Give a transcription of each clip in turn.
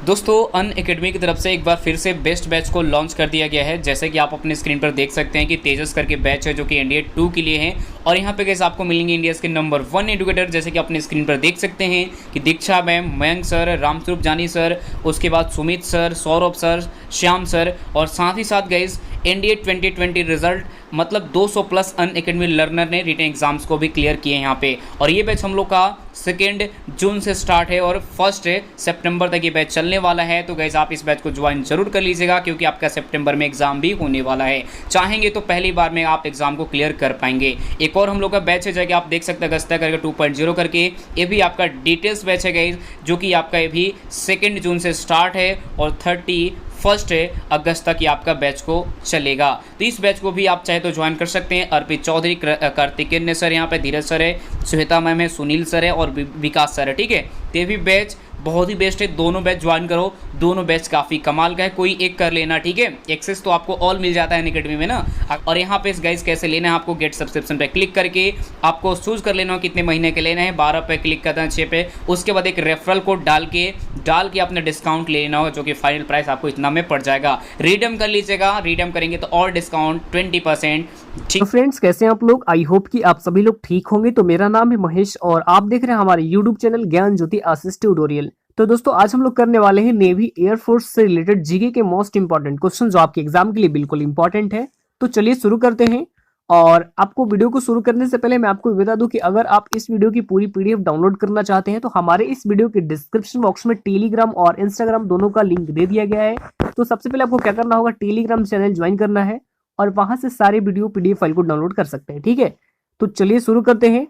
दोस्तों अन अकेडमी की तरफ से एक बार फिर से बेस्ट बैच को लॉन्च कर दिया गया है। जैसे कि आप अपने स्क्रीन पर देख सकते हैं कि तेजस करके बैच है जो कि एनडीए 2 के लिए है। और यहाँ पे कैसे आपको मिलेंगे इंडिया के नंबर 1 एजुकेटर, जैसे कि अपने स्क्रीन पर देख सकते हैं कि दीक्षा मैम, मयंक सर, रामस्वरूप जानी सर, उसके बाद Sumit sir, Saurabh sir, Shyam sir, और साथ ही साथ गाइज एनडीए 2020 रिजल्ट मतलब 200 प्लस अन अकेडमी लर्नर ने रिटन एग्जाम्स को भी क्लियर किए हैं यहाँ पे। और ये बैच हम लोग का 2 जून से स्टार्ट है और 1 सितंबर तक ये बैच चलने वाला है। तो गाइज आप इस बैच को ज्वाइन जरूर कर लीजिएगा क्योंकि आपका सितंबर में एग्जाम भी होने वाला है। चाहेंगे तो पहली बार में आप एग्जाम को क्लियर कर पाएंगे। एक और हम लोग का बैच है जगह आप देख सकते हैं अगस्ता करके 2.0 करके, ये भी आपका डिटेल्स बैच है गाइज जो कि आपका ये भी 2 जून से स्टार्ट है और 31 अगस्त तक ये आपका बैच को चलेगा। तो इस बैच को भी आप चाहे तो ज्वाइन कर सकते हैं। अर्पित चौधरी, कार्तिकेय सर, यहाँ पे धीरज सर है, श्वेता मैम है, सुनील सर है और विकास सर है। ठीक है, तो ये भी बैच बहुत ही बेस्ट है। दोनों बैच ज्वाइन करो, दोनों बैच काफ़ी कमाल का है, कोई एक कर लेना। ठीक है, एक्सेस तो आपको ऑल मिल जाता है अकेडमी में ना। और यहाँ पे इस गाइज कैसे लेना है, आपको गेट सब्सक्रिप्शन पे क्लिक करके आपको चूज कर लेना कितने महीने के लेना है। 12 पे क्लिक करना है, 6 पे, उसके बाद एक रेफरल कोड डाल के अपने डिस्काउंट ले लेना होगा जो कि फाइनल प्राइस आपको इतना में पड़ जाएगा। रिडीम कर लीजिएगा, रिडीम करेंगे तो और डिस्काउंट 20%। तो फ्रेंड्स, कैसे हैं आप लोग? आई होप कि आप सभी लोग ठीक होंगे। तो मेरा नाम है महेश और आप देख रहे हैं हमारे यूट्यूब चैनल ज्ञान ज्योति आशीष ट्यूटोरियल। तो दोस्तों आज हम लोग करने वाले हैं नेवी एयरफोर्स से रिलेटेड जीके के मोस्ट इंपॉर्टेंट क्वेश्चन जो आपके एग्जाम के लिए बिल्कुल इंपॉर्टेंट है। तो चलिए शुरू करते हैं। और आपको वीडियो को शुरू करने से पहले मैं आपको बता दूं कि अगर आप इस वीडियो की पूरी पीडीएफ डाउनलोड करना चाहते हैं तो हमारे इस वीडियो के डिस्क्रिप्शन बॉक्स में टेलीग्राम और इंस्टाग्राम दोनों का लिंक दे दिया गया है। तो सबसे पहले आपको क्या करना होगा, टेलीग्राम चैनल ज्वाइन करना है और वहां से सारे वीडियो पीडीएफ फाइल को डाउनलोड कर सकते हैं। ठीक है, तो चलिए शुरू करते हैं।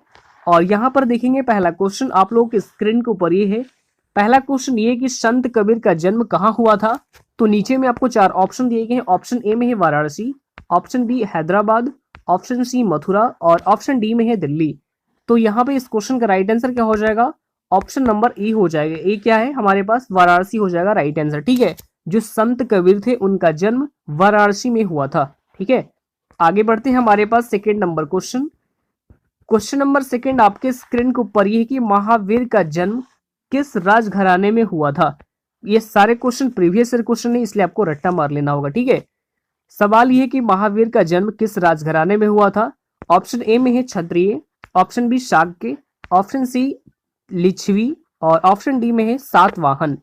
और यहाँ पर देखेंगे पहला क्वेश्चन आप लोगों के स्क्रीन के ऊपर ये है। पहला क्वेश्चन ये कि संत कबीर का जन्म कहाँ हुआ था। तो नीचे में आपको 4 ऑप्शन दिए गए हैं। ऑप्शन ए में है Varanasi, option B Hyderabad, option C Mathura और ऑप्शन डी में है दिल्ली। तो यहाँ पे इस क्वेश्चन का राइट आंसर क्या हो जाएगा? ऑप्शन नंबर ए हो जाएगा। ए क्या है हमारे पास? वाराणसी हो जाएगा राइट आंसर। ठीक है, जो संत कबीर थे उनका जन्म वाराणसी में हुआ था। ठीक है, आगे बढ़ते हैं हमारे पास second number question. Question number second आपके स्क्रीन के ऊपर ये है कि महावीर का जन्म किस राजघराने में हुआ था। ये सारे क्वेश्चन प्रीवियस ईयर क्वेश्चन है इसलिए आपको रट्टा मार लेना होगा। ठीक है, सवाल यह है कि महावीर का जन्म किस राजघराने में हुआ था। ऑप्शन ए में है क्षत्रिय, option B Shakya, option C Lichchhavi और ऑप्शन डी में है सातवाहन।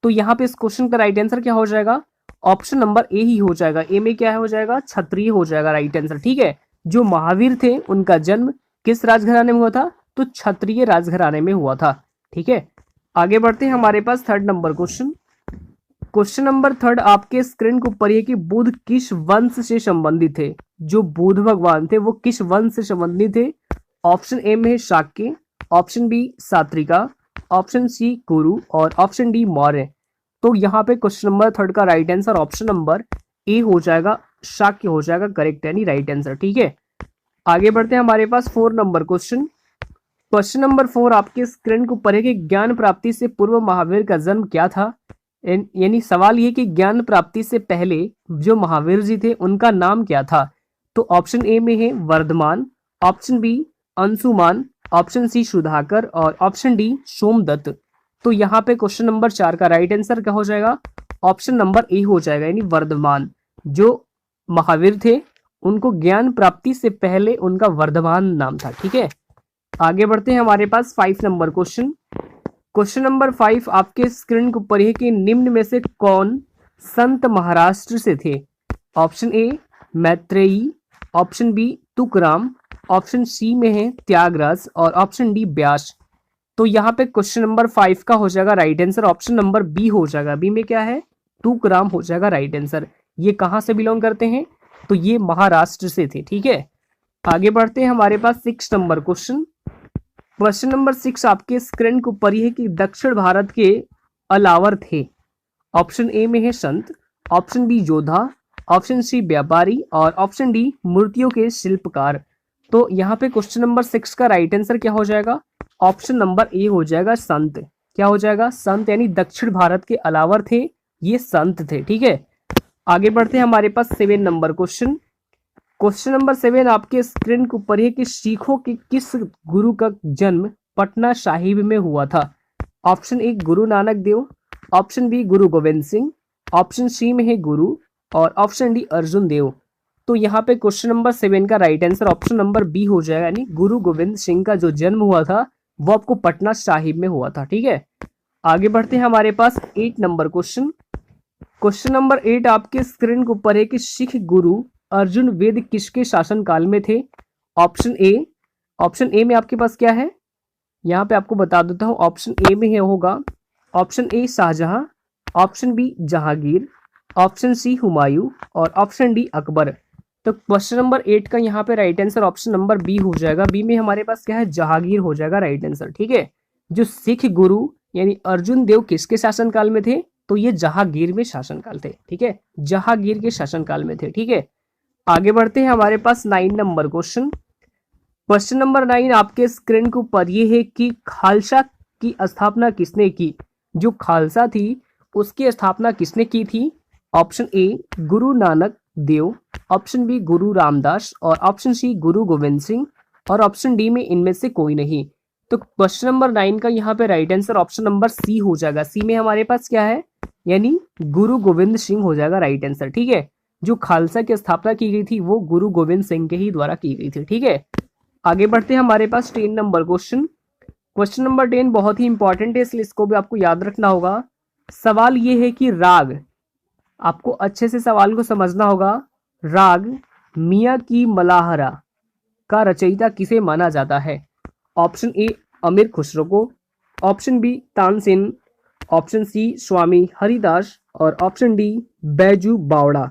तो यहाँ पे इस क्वेश्चन का राइट आंसर क्या हो जाएगा? ऑप्शन नंबर ए ही हो जाएगा। ए में क्या हो जाएगा? क्षत्रिय हो जाएगा राइट आंसर। ठीक है, जो महावीर थे उनका जन्म किस राजघराने में हुआ था? तो क्षत्रिय राजघराने में हुआ था। ठीक है, आगे बढ़ते हैं हमारे पास third number question. Question number third आपके स्क्रीन के ऊपर है कि बुध किस वंश से संबंधित थे। जो बुध भगवान थे वो किस वंश से संबंधित थे। ऑप्शन ए में है Shakya, option B Satrika, option C Kuru और ऑप्शन डी मौर्य। तो यहाँ पे क्वेश्चन नंबर थर्ड का right answer option number A हो जाएगा, शाक्य हो जाएगा करेक्ट यानी राइट आंसर। ठीक है, आगे बढ़ते हैं हमारे पास 4 नंबर क्वेश्चन। क्वेश्चन नंबर 4 आपके स्क्रीन के ऊपर है कि ज्ञान प्राप्ति से पूर्व महावीर का जन्म क्या था। यानी सवाल ये कि ज्ञान प्राप्ति से पहले जो महावीर जी थे उनका नाम क्या था। तो ऑप्शन ए में है Vardhaman, option B Anshuman, option C Sudhakar और ऑप्शन डी सोमदत्त। तो यहाँ पे क्वेश्चन नंबर 4 का राइट आंसर क्या हो जाएगा? ऑप्शन नंबर ए हो जाएगा यानी वर्धमान। जो महावीर थे उनको ज्ञान प्राप्ति से पहले उनका वर्धमान नाम था। ठीक है, आगे बढ़ते हैं हमारे पास 5 नंबर क्वेश्चन। क्वेश्चन नंबर 5 आपके स्क्रीन के ऊपर है कि निम्न में से कौन संत महाराष्ट्र से थे। Option A Maitreyi, option B Tukaram, option C में है त्यागराज और ऑप्शन डी व्यास। तो यहाँ पे क्वेश्चन नंबर 5 का हो जाएगा right answer option number B हो जाएगा। बी में क्या है? तुकाराम हो जाएगा राइट आंसर। ये कहाँ से बिलोंग करते हैं? तो ये महाराष्ट्र से थे। ठीक है, आगे बढ़ते हैं हमारे पास 6 नंबर क्वेश्चन। क्वेश्चन नंबर 6 आपके स्क्रीन के ऊपर है कि दक्षिण भारत के अलावर थे। ऑप्शन ए में है संत, ऑप्शन बी योद्धा, ऑप्शन सी व्यापारी और ऑप्शन डी मूर्तियों के शिल्पकार। तो यहाँ पे क्वेश्चन नंबर 6 का राइट आंसर क्या हो जाएगा? ऑप्शन नंबर ए हो जाएगा संत। क्या हो जाएगा? संत, यानी दक्षिण भारत के अलावर थे, ये संत थे। ठीक है, आगे बढ़ते हैं हमारे पास 7 नंबर क्वेश्चन। क्वेश्चन नंबर 7 आपके स्क्रीन के ऊपर है कि सिखों के किस गुरु का जन्म पटना साहिब में हुआ था। Option A Guru Nanak Dev, option B Guru Govind Singh, option C में है गुरु, और ऑप्शन डी अर्जुन देव। तो यहाँ पे क्वेश्चन नंबर 7 का right answer option number B हो जाएगा, यानी गुरु गोविंद सिंह का जो जन्म हुआ था वो आपको पटना साहिब में हुआ था। ठीक है, आगे बढ़ते हैं हमारे पास 8 नंबर क्वेश्चन। क्वेश्चन नंबर 8 आपके स्क्रीन के ऊपर है कि सिख गुरु अर्जुन वेद किसके शासन काल में थे? ऑप्शन ए में आपके पास क्या है, यहाँ पे आपको बता देता हूँ। ऑप्शन ए में है होगा option A Shah Jahan, option B Jahangir, option C Humayun, और ऑप्शन डी अकबर। तो क्वेश्चन नंबर 8 का यहाँ पे right answer option number B हो जाएगा। बी में हमारे पास क्या है, जहांगीर हो जाएगा राइट आंसर। ठीक है, जो सिख गुरु यानी अर्जुन देव किसके शासनकाल में थे? तो ये जहांगीर में शासनकाल थे। ठीक है, जहांगीर के शासनकाल में थे। ठीक है, आगे बढ़ते हैं हमारे पास 9 नंबर क्वेश्चन। क्वेश्चन नंबर 9 आपके स्क्रीन के ऊपर ये है कि खालसा की स्थापना किसने की? जो खालसा थी उसकी स्थापना किसने की थी? Option A Guru Nanak Dev, option B गुरु रामदास, और ऑप्शन सी गुरु गोविंद सिंह, और ऑप्शन डी में इनमें से कोई नहीं। तो क्वेश्चन नंबर 9 का यहाँ पे right answer option number C हो जाएगा। सी में हमारे पास क्या है, यानी गुरु गोविंद सिंह हो जाएगा राइट आंसर। ठीक है, जो खालसा की स्थापना की गई थी वो गुरु गोविंद सिंह के ही द्वारा की गई थी। ठीक है, आगे बढ़ते हैं हमारे पास 10 नंबर क्वेश्चन। क्वेश्चन नंबर 10 बहुत ही इंपॉर्टेंट है, इसलिए इसको भी आपको याद रखना होगा। सवाल ये है कि राग, आपको अच्छे से सवाल को समझना होगा। राग मियाँ की मलाहरा का रचयिता किसे माना जाता है? ऑप्शन ए अमीर खुसरो को, option B Tansen, option C Swami Haridas, और ऑप्शन डी बैजू बावड़ा।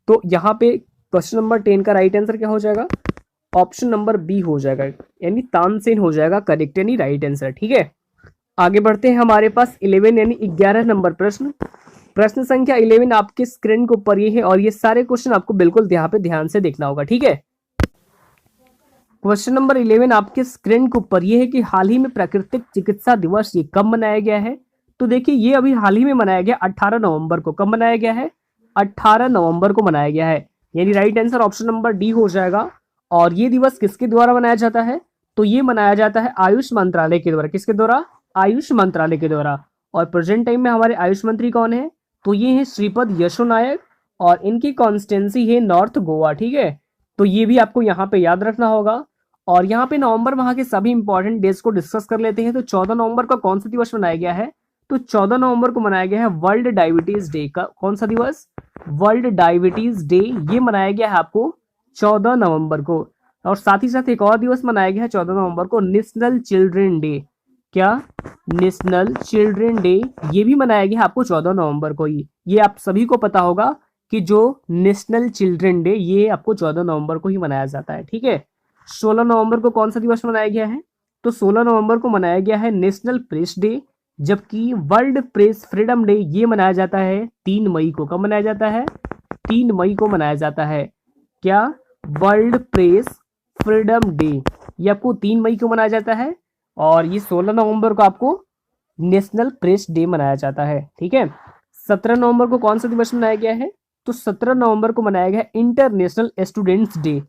तो यहाँ पे क्वेश्चन नंबर 10 का राइट आंसर क्या हो जाएगा? ऑप्शन नंबर बी हो जाएगा, यानी तानसेन हो जाएगा करेक्ट, यानी राइट आंसर। ठीक है, आगे बढ़ते हैं हमारे पास 11 यानी 11 नंबर प्रश्न। प्रश्न संख्या 11 आपके स्क्रीन के ऊपर ये है, और ये सारे क्वेश्चन आपको बिल्कुल यहाँ पे ध्यान से देखना होगा। ठीक है, क्वेश्चन नंबर 11 आपके स्क्रीन के ऊपर ये है कि हाल ही में प्राकृतिक चिकित्सा दिवस ये कब मनाया गया है? तो देखिए ये अभी हाल ही में मनाया गया 18 नवंबर को। कब मनाया गया है? 18 नवंबर को मनाया गया है, यानी right answer option number D हो जाएगा। और ये दिवस किसके द्वारा मनाया जाता है? तो ये मनाया जाता है आयुष मंत्रालय के द्वारा। किसके द्वारा? आयुष मंत्रालय के द्वारा। और प्रेजेंट टाइम में हमारे आयुष मंत्री कौन है? तो ये है श्रीपद यशो नायक, और इनकी कॉन्स्टिट्यूंसी है नॉर्थ गोवा। ठीक है, तो ये भी आपको यहाँ पे याद रखना होगा। और यहाँ पे नवंबर माह के सभी इंपॉर्टेंट डेज को डिस्कस कर लेते हैं। तो 14 नवंबर का कौन सा दिवस मनाया गया है? तो 14 नवंबर को मनाया गया है वर्ल्ड डायबिटीज डे का। कौन सा दिवस? वर्ल्ड डायबिटीज डे, ये मनाया गया है आपको 14 नवंबर को। और साथ ही साथ एक और दिवस मनाया गया है 14 नवंबर को, नेशनल चिल्ड्रन डे। क्या? नेशनल चिल्ड्रन डे, ये भी मनाया गया है आपको 14 नवंबर को ही। ये आप सभी को पता होगा कि जो नेशनल चिल्ड्रन डे ये आपको 14 नवंबर को ही मनाया जाता है। ठीक है, 16 नवंबर को कौन सा दिवस मनाया गया है? तो 16 नवंबर को मनाया गया है नेशनल प्रेस डे, जबकि वर्ल्ड प्रेस फ्रीडम डे ये मनाया जाता है 3 मई को। कब मनाया जाता है? 3 मई को मनाया जाता है। क्या? वर्ल्ड प्रेस फ्रीडम डे ये आपको 3 मई को मनाया जाता है, और ये 16 नवंबर को आपको नेशनल प्रेस डे मनाया जाता है। ठीक है, 17 नवंबर को कौन सा दिवस मनाया गया है? तो 17 नवंबर को मनाया गया है international students day.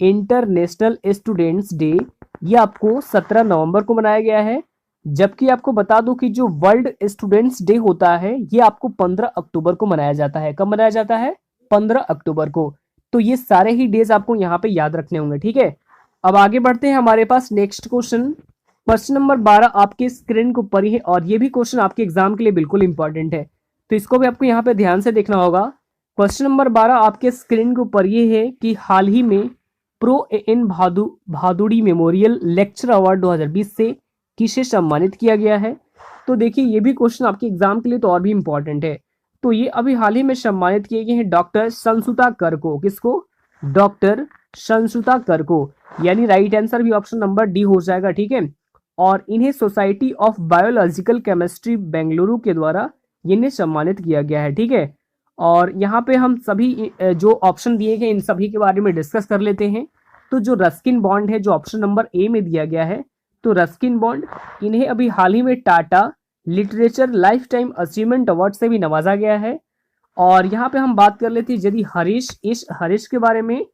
International students day ये आपको 17 नवंबर को मनाया गया है। जबकि आपको बता दूं कि जो वर्ल्ड स्टूडेंट्स डे होता है ये आपको 15 अक्टूबर को मनाया जाता है। कब मनाया जाता है? 15 अक्टूबर को। तो ये सारे ही डेज आपको यहाँ पे याद रखने होंगे। ठीक है, अब आगे बढ़ते हैं हमारे पास नेक्स्ट क्वेश्चन। क्वेश्चन नंबर 12 आपके स्क्रीन के ऊपर ही है, और ये भी क्वेश्चन आपके एग्जाम के लिए बिल्कुल इंपॉर्टेंट है, तो इसको भी आपको यहाँ पे ध्यान से देखना होगा। क्वेश्चन नंबर 12 आपके स्क्रीन के ऊपर ये है कि हाल ही में pro N Bhaduri memorial lecture award 2020 से किसे सम्मानित किया गया है? तो देखिए ये भी क्वेश्चन आपके एग्जाम के लिए तो और भी इंपॉर्टेंट है। तो ये अभी हाल ही में सम्मानित किए गए हैं डॉक्टर संसुता कर को। किसको? डॉक्टर संसुता कर को, यानी राइट आंसर भी ऑप्शन नंबर डी हो जाएगा। ठीक है, और इन्हें society of biological chemistry Bengaluru के द्वारा इन्हें सम्मानित किया गया है। ठीक है, और यहाँ पे हम सभी जो ऑप्शन दिए गए इन सभी के बारे में डिस्कस कर लेते हैं। तो जो रस्किन बॉन्ड है जो ऑप्शन नंबर ए में दिया गया है, तो रस्किन बॉन्ड इन्हें अभी हाल ही में Tata literature life time achievement award से भी नवाजा गया है। और यहाँ पे हम बात कर लेते हैं यदि एस हरीश के बारे में,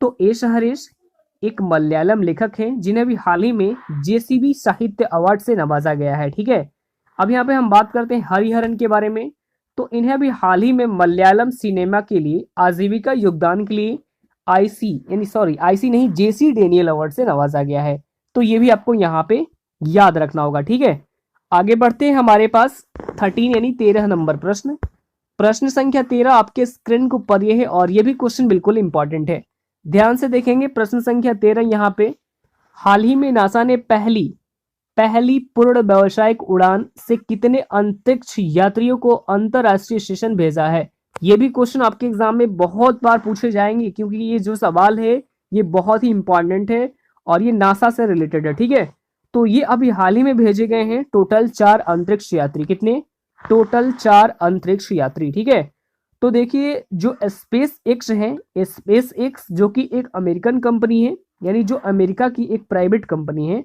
तो एस हरीश एक मलयालम लेखक हैं जिन्हें भी हाल ही में जेसीबी साहित्य अवार्ड से नवाजा गया है। ठीक है, अब यहाँ पे हम बात करते हैं हरिहरन के बारे में। तो इन्हें अभी हाल ही में मलयालम सिनेमा के लिए आजीविका योगदान के लिए आईसी नहीं, जेसी डेनियल अवार्ड से नवाजा गया है। तो ये भी आपको यहाँ पे याद रखना होगा, ठीक है। आगे बढ़ते हैं हमारे पास 13 यानी 13 नंबर प्रश्न। प्रश्न संख्या 13 आपके स्क्रीन के ऊपर ये है और ये भी क्वेश्चन बिल्कुल इंपॉर्टेंट है। ध्यान से देखेंगे प्रश्न संख्या 13 यहाँ पे, हाल ही में नासा ने पहली पूर्ण व्यावसायिक उड़ान से कितने अंतरिक्ष यात्रियों को अंतरराष्ट्रीय स्टेशन भेजा है। ये भी क्वेश्चन आपके एग्जाम में बहुत बार पूछे जाएंगे, क्योंकि ये जो सवाल है ये बहुत ही इंपॉर्टेंट है और ये नासा से रिलेटेड है, ठीक है। तो ये अभी हाल ही में भेजे गए हैं टोटल 4 अंतरिक्ष यात्री। कितने? टोटल 4 अंतरिक्ष यात्री, ठीक है। तो देखिए जो स्पेस एक्स है, स्पेस एक्स जो कि एक अमेरिकन कंपनी है, यानी जो अमेरिका की एक प्राइवेट कंपनी है,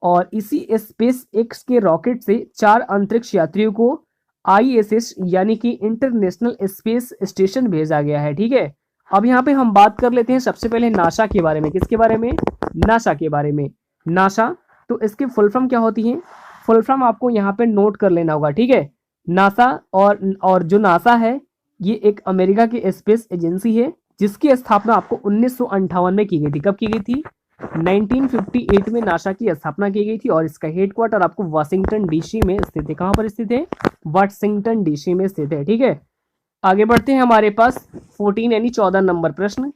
और इसी स्पेस एक्स के रॉकेट से 4 अंतरिक्ष यात्रियों को आईएसएस यानी कि इंटरनेशनल स्पेस स्टेशन भेजा गया है, ठीक है। अब यहाँ पे हम बात कर लेते हैं सबसे पहले नासा के बारे में। किसके बारे में? नासा के बारे में। नासा, तो इसकी फुल फॉर्म क्या होती है? फुल फॉर्म आपको यहाँ पे नोट कर लेना होगा, ठीक है। नासा और जो नासा है ये एक अमेरिका की स्पेस एजेंसी है, जिसकी स्थापना आपको 1958 में की गई थी। कब की गई थी? 1958 में नासा की स्थापना की गई थी और इसका हेडक्वार्टर आपको वाशिंगटन डीसी में स्थित है। कहाँ पर स्थित है? वाशिंगटन डीसी में स्थित है, ठीक है। आगे बढ़ते हैं हमारे पास 14 यानी 14 नंबर प्रश्न।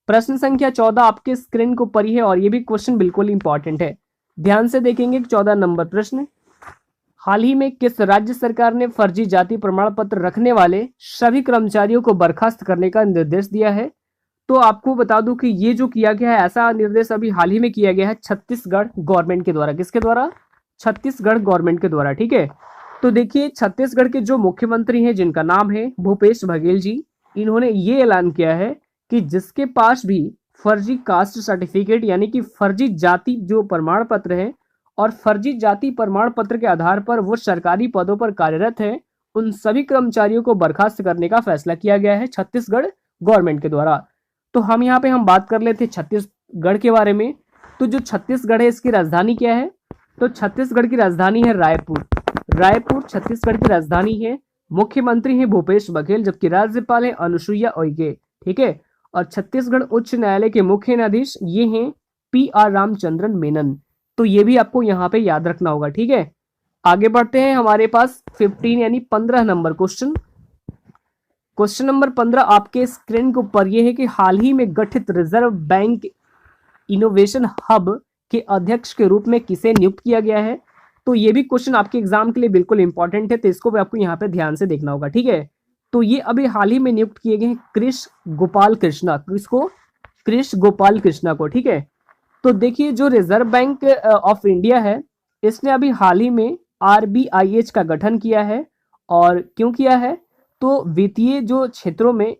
प्रश्न संख्या 14 आपके स्क्रीन को ऊपर ही है और ये भी क्वेश्चन बिल्कुल इंपॉर्टेंट है। ध्यान से देखेंगे 14 नंबर प्रश्न, हाल ही में किस राज्य सरकार ने फर्जी जाति प्रमाण पत्र रखने वाले सभी कर्मचारियों को बर्खास्त करने का निर्देश दिया है? तो आपको बता दूं कि ये जो किया गया है, ऐसा निर्देश अभी हाल ही में किया गया है छत्तीसगढ़ गवर्नमेंट के द्वारा। किसके द्वारा? छत्तीसगढ़ गवर्नमेंट के द्वारा, ठीक है। तो देखिए छत्तीसगढ़ के जो मुख्यमंत्री हैं जिनका नाम है भूपेश बघेल जी, इन्होंने ये ऐलान किया है कि जिसके पास भी फर्जी कास्ट सर्टिफिकेट यानी कि फर्जी जाति जो प्रमाण पत्र है और फर्जी जाति प्रमाण पत्र के आधार पर वो सरकारी पदों पर कार्यरत है, उन सभी कर्मचारियों को बर्खास्त करने का फैसला किया गया है छत्तीसगढ़ गवर्नमेंट के द्वारा। तो हम यहाँ पे हम बात कर लेते हैं छत्तीसगढ़ के बारे में। तो जो छत्तीसगढ़ है इसकी राजधानी क्या है? तो छत्तीसगढ़ की राजधानी है रायपुर। रायपुर छत्तीसगढ़ की राजधानी है। मुख्यमंत्री है भूपेश बघेल, जबकि राज्यपाल है अनुसुईया उइके, ठीक है। और छत्तीसगढ़ उच्च न्यायालय के मुख्य न्यायाधीश ये हैं PR रामचंद्रन मेनन। तो ये भी आपको यहाँ पे याद रखना होगा, ठीक है। आगे बढ़ते हैं हमारे पास 15 यानी 15 नंबर क्वेश्चन। क्वेश्चन नंबर 15 आपके स्क्रीन के ऊपर ये है कि हाल ही में गठित रिजर्व बैंक इनोवेशन हब के अध्यक्ष के रूप में किसे नियुक्त किया गया है? तो ये भी क्वेश्चन आपके एग्जाम के लिए बिल्कुल इंपॉर्टेंट है, तो इसको भी आपको यहाँ पे ध्यान से देखना होगा, ठीक है। तो ये अभी हाल ही में नियुक्त किए गए हैं कृष गोपाल कृष्णा। किसको? कृष गोपाल कृष्णा को, ठीक है। तो देखिए जो रिजर्व बैंक ऑफ इंडिया है इसने अभी हाल ही में RBIH का गठन किया है। और क्यों किया है? तो वित्तीय जो क्षेत्रों में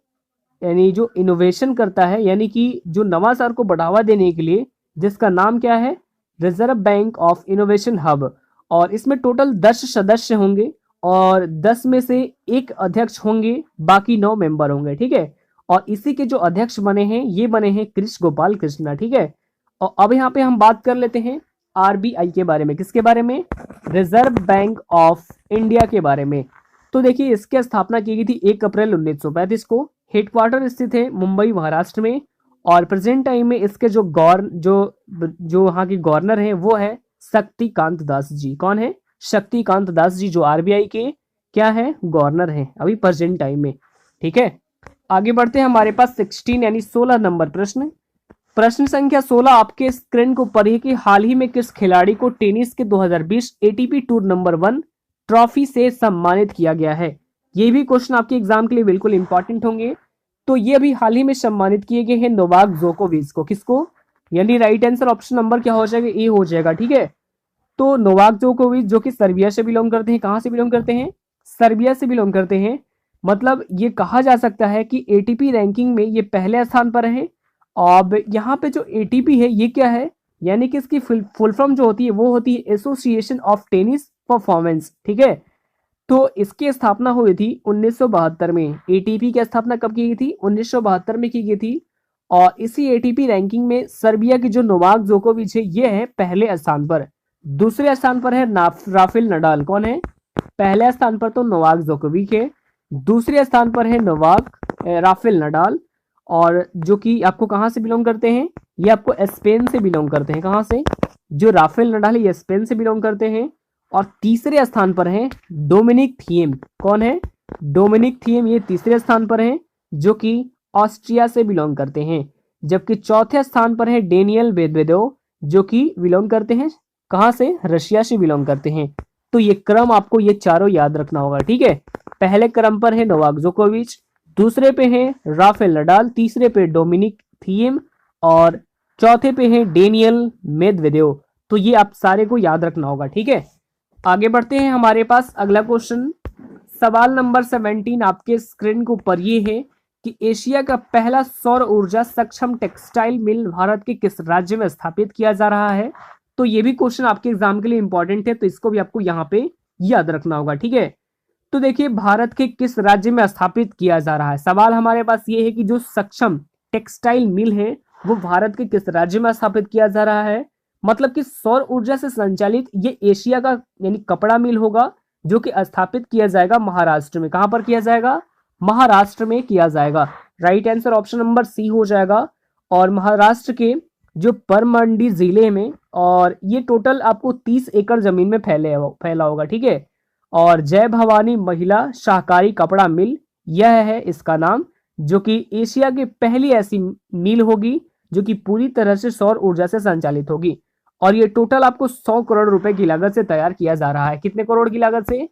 यानी जो इनोवेशन करता है, यानी कि जो नवाचार को बढ़ावा देने के लिए, जिसका नाम क्या है? Reserve bank of innovation hub. और इसमें टोटल 10 सदस्य होंगे और 10 में से एक अध्यक्ष होंगे, बाकी 9 मेंबर होंगे, ठीक है। और इसी के जो अध्यक्ष बने हैं ये बने हैं कृष गोपाल कृष्णा, ठीक है। और अब यहाँ पे हम बात कर लेते हैं RBI के बारे में। किसके बारे में? रिजर्व बैंक ऑफ इंडिया के बारे में। तो देखिए इसकी स्थापना की गई थी 1 अप्रैल 1935 को। हेडक्वार्टर स्थित है मुंबई महाराष्ट्र में। और प्रेजेंट टाइम में इसके जो वहाँ के गवर्नर हैं वो है शक्तिकांत दास जी। कौन है? शक्तिकांत दास जी, जो RBI के क्या है? गवर्नर हैं अभी प्रेजेंट टाइम में, ठीक है। आगे बढ़ते हैं हमारे पास 16 यानी 16 नंबर प्रश्न। प्रश्न संख्या 16 आपके स्क्रीन को ऊपर है कि हाल ही में किस खिलाड़ी को टेनिस के 2020 ATP टूर नंबर 1 ट्रॉफी से सम्मानित किया गया है? ये भी क्वेश्चन आपके एग्जाम के लिए बिल्कुल इंपॉर्टेंट होंगे। तो ये अभी हाल ही में सम्मानित किए गए हैं नोवाक जोकोविच को। किसको? यानी राइट आंसर ऑप्शन नंबर क्या हो जाएगा? ए हो जाएगा, ठीक है। तो नोवाक जोकोविच जो कि सर्बिया से बिलोंग करते हैं। कहाँ से बिलोंग करते हैं? सर्बिया से बिलोंग करते हैं। मतलब ये कहा जा सकता है कि ATP रैंकिंग में ये पहले स्थान पर है। अब यहाँ पे जो ATP है ये क्या है? यानी कि इसकी फुल फॉर्म जो होती है वो होती है एसोसिएशन ऑफ टेनिस परफॉर्मेंस, ठीक है। तो इसकी स्थापना हुई थी 1972 में। ATP की स्थापना कब की गई थी? 1972 में की गई थी। और इसी ATP रैंकिंग में सर्बिया की जो नोवाक जोकोविच है ये है पहले स्थान पर। दूसरे स्थान पर है राफेल नडाल। कौन है? पहले स्थान पर तो नोवाक जोकोविक है, दूसरे स्थान पर है राफेल नडाल, और जो कि आपको कहाँ से बिलोंग करते हैं, ये आपको स्पेन से बिलोंग करते हैं। कहाँ से? जो राफेल नडाल है ये स्पेन से बिलोंग करते हैं। और तीसरे स्थान पर है डोमिनिक थिएम। कौन है? डोमिनिक थिएम, ये तीसरे स्थान पर है, जो कि ऑस्ट्रिया से बिलोंग करते हैं। जबकि चौथे स्थान पर है डेनियल मेदवेदेव, जो कि बिलोंग करते हैं कहाँ से? रशिया से बिलोंग करते हैं। तो ये क्रम आपको ये चारों याद रखना होगा, ठीक है। पहले क्रम पर है नोवाक जोकोविच, दूसरे पे है राफेल नडाल, तीसरे पे डोमिनिक थिएम और चौथे पे है डेनियल मेदवेदेव। तो ये आप सारे को याद रखना होगा, ठीक है। आगे बढ़ते हैं, हमारे पास अगला क्वेश्चन सवाल नंबर 17 आपके स्क्रीन के ऊपर ये है कि एशिया का पहला सौर ऊर्जा सक्षम टेक्सटाइल मिल भारत के किस राज्य में स्थापित किया जा रहा है? तो ये भी क्वेश्चन आपके एग्जाम के लिए इंपॉर्टेंट है, तो इसको भी आपको यहाँ पे याद रखना होगा, ठीक है। तो देखिए, भारत के किस राज्य में स्थापित किया जा रहा है। सवाल हमारे पास ये है कि जो सक्षम टेक्सटाइल मिल है वो भारत के किस राज्य में स्थापित किया जा रहा है। मतलब कि सौर ऊर्जा से संचालित ये एशिया का यानी कपड़ा मिल होगा, जो कि स्थापित किया जाएगा महाराष्ट्र में। कहां पर किया जाएगा? महाराष्ट्र में किया जाएगा। Right answer option number C हो जाएगा। और महाराष्ट्र के जो परमंडी जिले में, और ये टोटल आपको 30 एकड़ जमीन में फैला होगा, ठीक है। और जय भवानी महिला शाकाहारी कपड़ा मिल, यह है इसका नाम, जो कि एशिया की पहली ऐसी मिल होगी जो कि पूरी तरह से सौर ऊर्जा से संचालित होगी। और ये टोटल आपको 100 करोड़ रुपए की लागत से तैयार किया जा रहा है। कितने करोड़ की लागत से?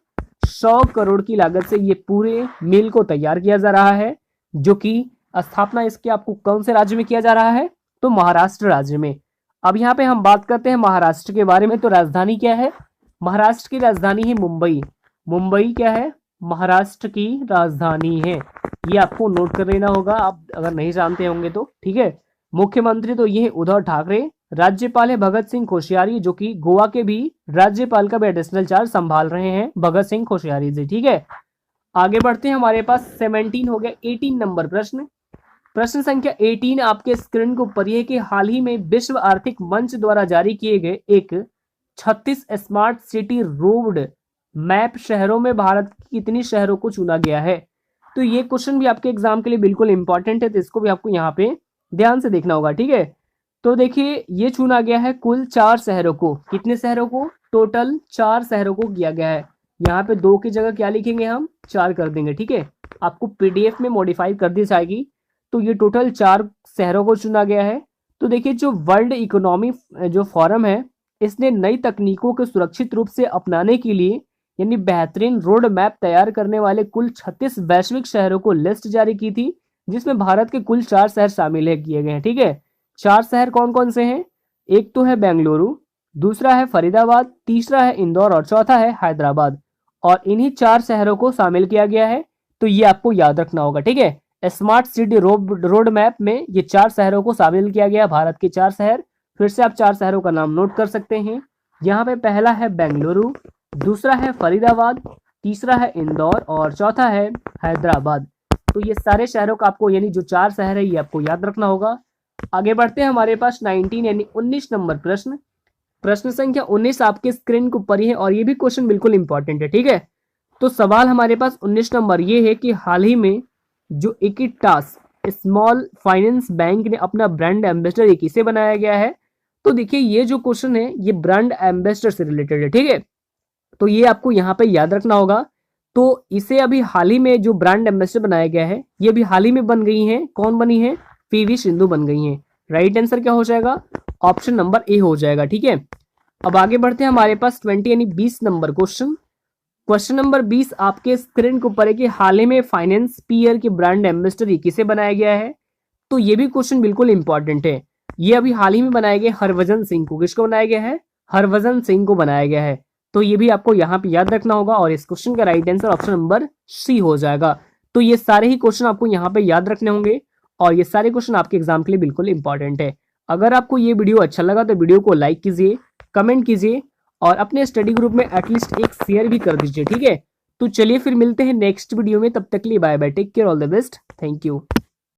100 करोड़ की लागत से ये पूरे मिल को तैयार किया जा रहा है, जो कि स्थापना इसके आपको कौन से राज्य में किया जा रहा है? तो महाराष्ट्र राज्य में। अब यहाँ पे हम बात करते हैं महाराष्ट्र के बारे में। तो राजधानी क्या है? महाराष्ट्र की राजधानी है मुंबई। मुंबई क्या है? महाराष्ट्र की राजधानी है। ये आपको नोट कर लेना होगा, आप अगर नहीं जानते होंगे तो, ठीक है। मुख्यमंत्री तो ये है उद्धव ठाकरे, राज्यपाल है भगत सिंह कोश्यारी, जो कि गोवा के भी राज्यपाल का भी एडिशनल चार्ज संभाल रहे हैं भगत सिंह कोश्यारी जी, ठीक है। आगे बढ़ते हैं, हमारे पास 17 हो गया। 18 नंबर प्रश्न, प्रश्न संख्या 18 आपके स्क्रीन के ऊपर ये कि हाल ही में विश्व आर्थिक मंच द्वारा जारी किए गए एक 36 स्मार्ट सिटी रोड मैप शहरों में भारत की कितनी शहरों को चुना गया है। तो ये क्वेश्चन भी आपके एग्जाम के लिए बिल्कुल इंपॉर्टेंट है, तो इसको भी आपको यहाँ पे ध्यान से देखना होगा, ठीक है। तो देखिए, ये चुना गया है कुल 4 शहरों को। कितने शहरों को? टोटल 4 शहरों को किया गया है। यहाँ पे 2 की जगह क्या लिखेंगे हम? 4 कर देंगे, ठीक है। आपको पीडीएफ में मॉडिफाई कर दी जाएगी। तो ये टोटल 4 शहरों को चुना गया है। तो देखिए, जो वर्ल्ड इकोनॉमी जो फोरम है, इसने नई तकनीकों के सुरक्षित रूप से अपनाने के लिए यानी बेहतरीन रोड मैप तैयार करने वाले कुल 36 वैश्विक शहरों को लिस्ट जारी की थी, जिसमें भारत के कुल 4 शहर शामिल किए गए हैं, ठीक है। 4 शहर कौन कौन से हैं? एक तो है बेंगलुरु, दूसरा है फरीदाबाद, तीसरा है इंदौर और चौथा है हैदराबाद। और इन्हीं 4 शहरों को शामिल किया गया है। तो ये आपको याद रखना होगा, ठीक है। स्मार्ट सिटी रोड मैप में ये 4 शहरों को शामिल किया गया, भारत के 4 शहर। फिर से आप 4 शहरों का नाम नोट कर सकते हैं। यहाँ पे पहला है बेंगलुरु, दूसरा है फरीदाबाद, तीसरा है इंदौर और चौथा है हैदराबाद। तो ये सारे शहरों का आपको यानी जो 4 शहर है ये आपको याद रखना होगा। आगे बढ़ते हैं, हमारे पास 19 यानी 19 नंबर प्रश्न, प्रश्न संख्या 19 आपके स्क्रीन के ऊपर ही है और ये भी क्वेश्चन बिल्कुल इंपॉर्टेंट है, ठीक है। तो सवाल हमारे पास 19 नंबर ये है कि हाल ही में जो इक्विटास स्मॉल फाइनेंस बैंक ने अपना ब्रांड एम्बेसडर ये किसे बनाया गया है। तो देखिए, ये जो क्वेश्चन है ये ब्रांड एम्बेसडर से रिलेटेड है, ठीक है। तो ये आपको यहाँ पे याद रखना होगा। तो इसे अभी हाल ही में जो ब्रांड एम्बेसडर बनाया गया है, ये अभी हाल ही में बन गई है। कौन बनी है? पीवी सिंधु बन गई है। राइट आंसर क्या हो जाएगा? ऑप्शन नंबर ए हो जाएगा, ठीक है। अब आगे बढ़ते हैं, हमारे पास 20 यानी 20 नंबर क्वेश्चन, क्वेश्चन नंबर 20 आपके स्क्रीन के ऊपर है कि हाल ही में फाइनेंस पीयर के ब्रांड एम्बेसडर ये किसे बनाया गया है। तो ये भी क्वेश्चन बिल्कुल इंपॉर्टेंट है। ये अभी हाल ही में बनाया गया हरभजन सिंह को। किसको बनाया गया है? हरभजन सिंह को बनाया गया है। तो ये भी आपको यहाँ पे याद रखना होगा और इस क्वेश्चन का right answer option number C हो जाएगा। तो ये सारे ही क्वेश्चन आपको यहाँ पे याद रखने होंगे और ये सारे क्वेश्चन आपके एग्जाम के लिए बिल्कुल इंपॉर्टेंट है। अगर आपको ये वीडियो अच्छा लगा तो वीडियो को लाइक कीजिए, कमेंट कीजिए और अपने स्टडी ग्रुप में एटलीस्ट एक शेयर भी कर दीजिए, ठीक है। तो चलिए फिर मिलते हैं नेक्स्ट वीडियो में, तब तक के लिए bye bye, take care, all the best, thank you.